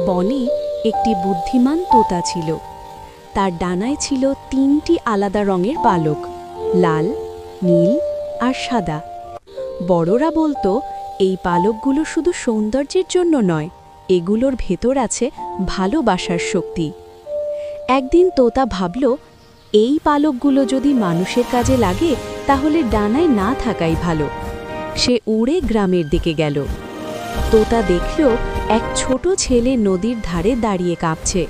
বনে একটি বুদ্ধিমান তোতা ছিল। তার ডানায় ছিল ৩টি আলাদা রঙের পালক, লাল, নীল আর সাদা। বড়রা বলতো এই পালকগুলো শুধু সৌন্দর্যের জন্য নয়, এগুলোর ভেতর আছে ভালোবাসার শক্তি। একদিন তোতা ভাবল, এই পালকগুলো যদি মানুষের কাজে লাগে তাহলে ডানায় না থাকাই ভালো। সে উড়ে গ্রামের দিকে গেল। তোতা দেখল এক ছোট ছেলে নদীর ধারে দাঁড়িয়ে কাঁপছে।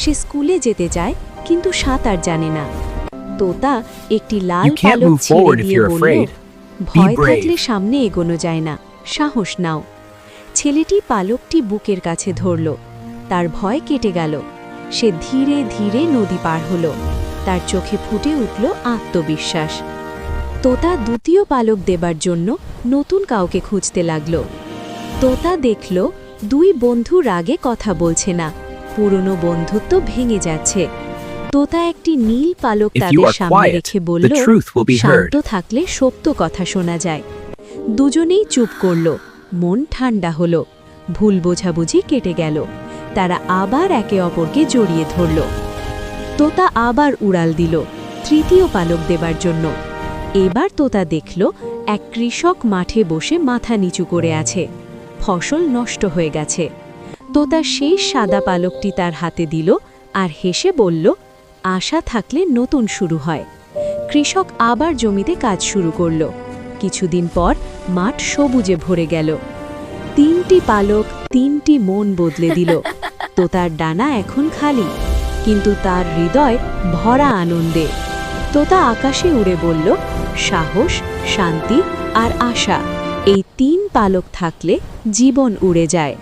সে স্কুলে যেতে চায় কিন্তু সাঁতার জানে না। তোতা একটি লাল পালক ছেড়ে দিয়ে বলল, ভয় থাকলে সামনে এগোনো যায় না, সাহস নাও। ছেলেটি পালকটি বুকের কাছে ধরল। তার ভয় কেটে গেল। সে ধীরে ধীরে নদী পার হল। তার চোখে ফুটে উঠল আত্মবিশ্বাস। তোতা দ্বিতীয় পালক দেবার জন্য নতুন কাউকে খুঁজতে লাগল। তোতা দেখল ২ বন্ধু রাগে কথা বলছে না, পুরনো বন্ধুত্ব ভেঙে যাচ্ছে। তোতা একটি নীল পালক তাদের সামনে রেখে বলল, শান্ত থাকলে সত্য কথা শোনা যায়। দুজনেই চুপ করল। মন ঠান্ডা হল। ভুল বোঝাবুঝি কেটে গেল। তারা আবার একে অপরকে জড়িয়ে ধরল। তোতা আবার উড়াল দিল তৃতীয় পালক দেবার জন্য। এবার তোতা দেখল এক কৃষক মাঠে বসে মাথা নিচু করে আছে। ফসল নষ্ট হয়ে গেছে। তোতা শেষ সাদা পালকটি তার হাতে দিল আর হেসে বলল, আশা থাকলে নতুন শুরু হয়। কৃষক আবার জমিতে কাজ শুরু করল। কিছুদিন পর মাঠ সবুজে ভরে গেল। ৩টি পালক ৩টি মন বদলে দিল। তোতার ডানা এখন খালি, কিন্তু তার হৃদয় ভরা আনন্দে। তোতা আকাশে উড়ে বলল, সাহস, শান্তি আর আশা, এই ৩ পালক থাকলে জীবন উড়ে যায়।